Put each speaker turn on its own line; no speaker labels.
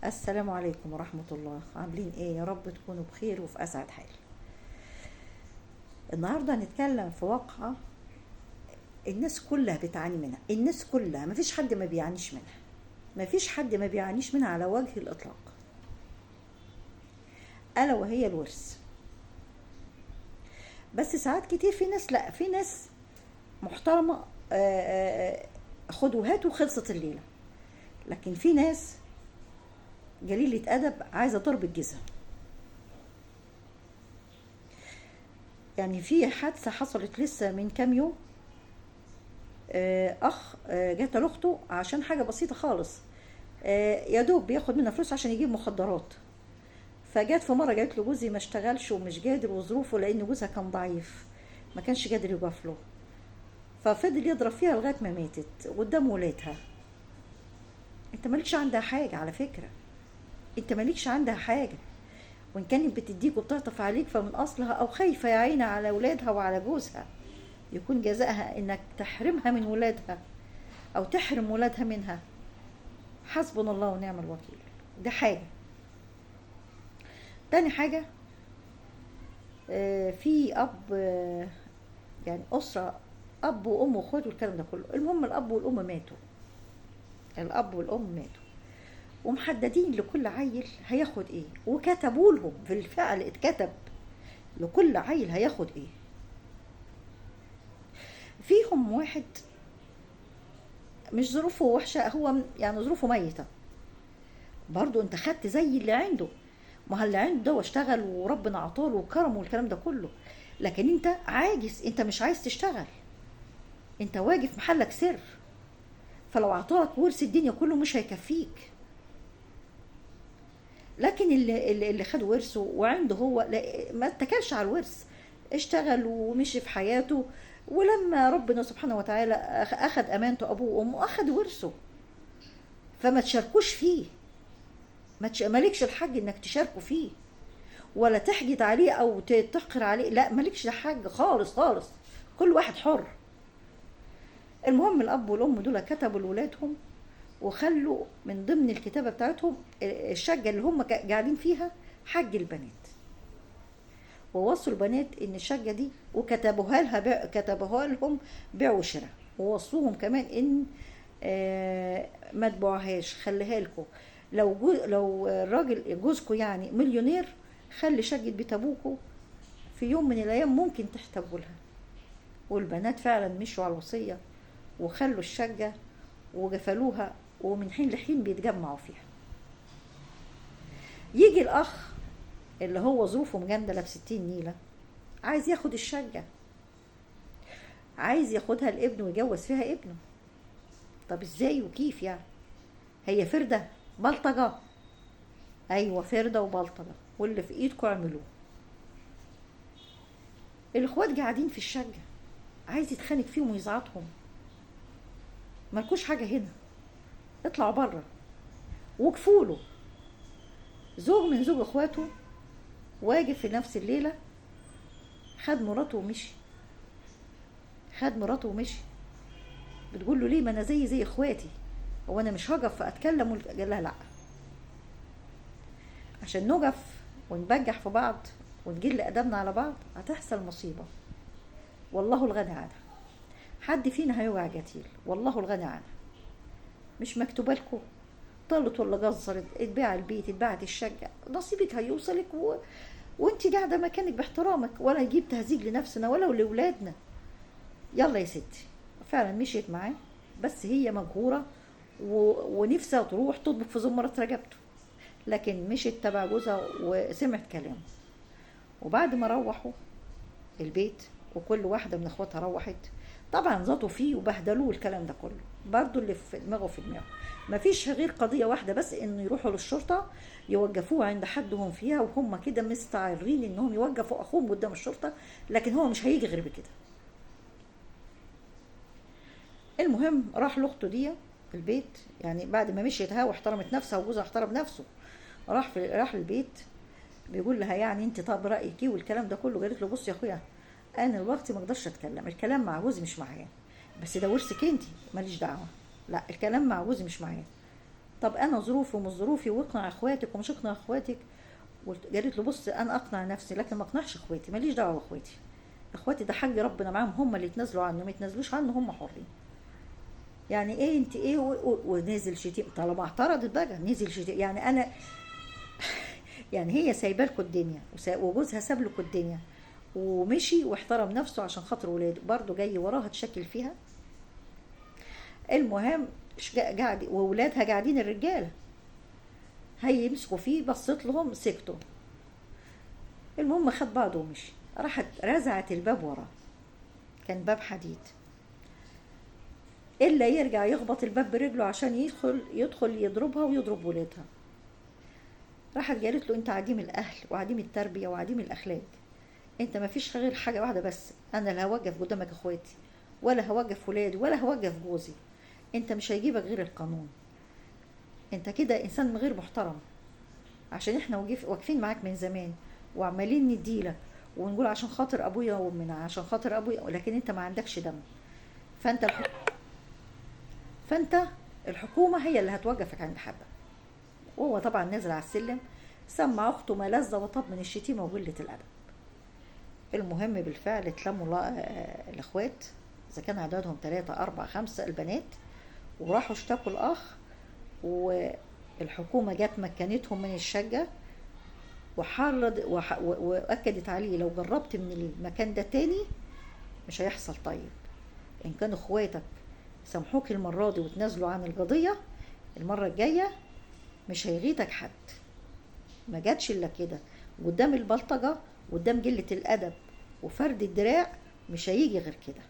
السلام عليكم ورحمة الله. عاملين ايه؟ يا رب تكونوا بخير وفي اسعد حال. النهاردة هنتكلم في واقعة الناس كلها بتعاني منها. الناس كلها، مفيش حد ما بيعانيش منها. مفيش حد ما بيعانيش منها على وجه الاطلاق، الا وهي الورث. بس ساعات كتير في ناس، لا، في ناس محترمة، خد وهات وخلصت الليلة. لكن في ناس جليلة ادب عايزة ضرب الجزم. يعني في حادثة حصلت لسه من كام يوم. اخ جات لاخته عشان حاجه بسيطه خالص. يا دوب بياخد منها فلوس عشان يجيب مخدرات. فجات في مره قالت له جوزي ما اشتغلش ومش قادر وظروفه، لان جوزها كان ضعيف، ما كانش قادر يقف له. ففضل يضرب فيها لغايه ما ماتت قدام ولادها. انت مالكش عندها حاجه على فكره، انت مالكش عندها حاجه. وان كانت بتديك وبتعطف عليك فمن اصلها او خايفه يا عيني على ولادها وعلى جوزها، يكون جزائها انك تحرمها من ولادها او تحرم ولادها منها. حسبنا الله ونعم الوكيل. ده حاجة. تاني حاجة، في أب، يعني أسرة، أب وأم وأخوات والكلام ده كله. المهم الأب والأم ماتوا. الأب والأم ماتوا ومحددين لكل عيل هياخد إيه، وكتبوا لهم بالفعل، اتكتب لكل عيل هياخد إيه. فيهم واحد مش ظروفه وحشة، هو يعني ظروفه ميتة، برضو انت خدت زي اللي عنده. ما هو اللي عنده ده واشتغل وربنا عطاله وكرمه والكلام ده كله. لكن انت عاجز، انت مش عايز تشتغل، انت واقف محلك سر. فلو عطاك ورث الدنيا كله مش هيكفيك. لكن اللي خد ورثه وعنده هو ما اتكلش على الورث، اشتغل ومشي في حياته. ولما ربنا سبحانه وتعالى اخذ امانته ابوه وامه اخذ ورثه. فما تشاركوش فيه، مالكش الحق انك تشاركوا فيه، ولا تحجد عليه او تحقر عليه. لا، مالكش حاجه خالص خالص، كل واحد حر. المهم الاب والام دول كتبوا لولادهم وخلوا من ضمن الكتابه بتاعتهم الشقه اللي هم قاعدين فيها حج البنات. ووصوا البنات ان الشقه دي، وكتبوها لها كتبوها لهم بيع وشراء. ووصوهم كمان ان ما تبيعوهاش، خليها لكم. لو الراجل جوزكم يعني مليونير، خلي شقه بيت ابوكوا في يوم من الايام ممكن تحتاجوا لها. والبنات فعلا مشوا على الوصيه وخلوا الشقه وقفلوها، ومن حين لحين بيتجمعوا فيها. يجي الاخ اللي هو ظروفه مجندله بستين نيله، عايز ياخد الشقه، عايز ياخدها لابنه ويجوز فيها ابنه. طب ازاي وكيف يعني؟ هي فردة بلطجة؟ ايوه فردة وبلطجة، واللي في ايدكم اعملوه. الاخوات قاعدين في الشقة، عايز يتخانق فيهم ويزعطهم. مالكوش حاجة هنا، اطلعوا بره وكفوله. زوج من زوج اخواته واقف في نفس الليلة، خد مراته ومشي. خد مراته ومشي. بتقول له ليه؟ ما انا زي اخواتي، هو انا مش هقف اتكلم؟ قال لها لا، عشان نقف ونبجح في بعض ونجل ادبنا على بعض هتحصل مصيبه. والله الغني عنها. حد فينا هيوجع جتيل، والله الغني عنها. مش مكتوبه لكم؟ طلت ولا جزرت، اتباع البيت، اتباعت الشقه، نصيبك هيوصلك وانت قاعده مكانك باحترامك، ولا يجيب تهزيج لنفسنا ولا لاولادنا. يلا يا ستي. فعلا مشيت معاه، بس هي مجهوره ونفسها تروح تطبخ في زمرة رقبته. لكن مشيت تبع جوزها وسمعت كلامه. وبعد ما روحوا البيت وكل واحدة من اخواتها روحت، طبعا زطوا فيه وبهدلوه الكلام ده كله. برضو اللي في دماغه في دماغه، مفيش غير قضية واحدة بس، انه يروحوا للشرطة يوقفوه عند حدهم فيها، وهم كده مستعرين انهم يوقفوا اخوهم قدام الشرطة. لكن هو مش هيجي غير بكده. المهم راح لاخته دي البيت، يعني بعد ما مشيتها واحترمت نفسها وجوزها احترم نفسه، راح البيت. بيقول لها يعني انت طب رايك ايه والكلام ده كله؟ قالت له بص يا اخويا، انا الوقت ما اقدرش اتكلم، الكلام مع جوزي مش معايا. بس ده ورثك انت، ماليش دعوه. لا، الكلام مع جوزي مش معايا. طب انا ظروفي ومش ظروفي، واقنع اخواتك ومش اقنع اخواتك. قالت له بص انا اقنع نفسي لكن ما اقنعش اخواتي، ماليش دعوه باخواتي. اخواتي ده حق ربنا معاهم، هم اللي يتنازلوا عنه، ما يتنازلوش عنه، هم حرين. يعني ايه انت ايه ونزل شتيم. طالما اعترضت بقى نزل شتيم، يعني انا يعني هي سايبه لكم الدنيا وجوزها ساب لكم الدنيا ومشي واحترم نفسه عشان خاطر ولاده، برضه جاي وراها تشكل فيها. المهم قاعد واولادها قاعدين الرجاله هيمسكوا فيه، بصيت لهم سكتوا. المهم خد بعضه ومشي، راحت رزعت الباب وراه، كان باب حديد، الا يرجع يخبط الباب برجله عشان يدخل يضربها ويضرب ولادها. راحت قالت له انت عديم الاهل وعديم التربيه وعديم الاخلاق، انت ما فيش غير حاجه واحده بس، انا لا هوقف قدامك اخواتي ولا هوقف ولادي ولا هوقف جوزي، انت مش هيجيبك غير القانون، انت كده انسان غير محترم، عشان احنا واقفين معاك من زمان وعمالين نديلك ونقول عشان خاطر ابويا وامنا عشان خاطر ابويا، لكن انت ما عندكش دم. فانت فانت الحكومه هي اللي هتوقفك عند حدك. وهو طبعا نزل على السلم، سمع اخته ما لذ وطاب من الشتيمه وقله الادب. المهم بالفعل اتلموا الاخوات، اذا كان عددهم 3 4 5 البنات، وراحوا اشتكوا الاخ، والحكومه جت مكنتهم من الشقه واكدت عليه لو جربت من المكان ده تاني مش هيحصل. طيب ان كان اخواتك سامحوك المره دي وتنازلوا عن القضيه، المره الجايه مش هيغيتك حد. ما جاتش الا كده، قدام البلطجه، قدام قله الادب وفرد الدراع، مش هيجي غير كده.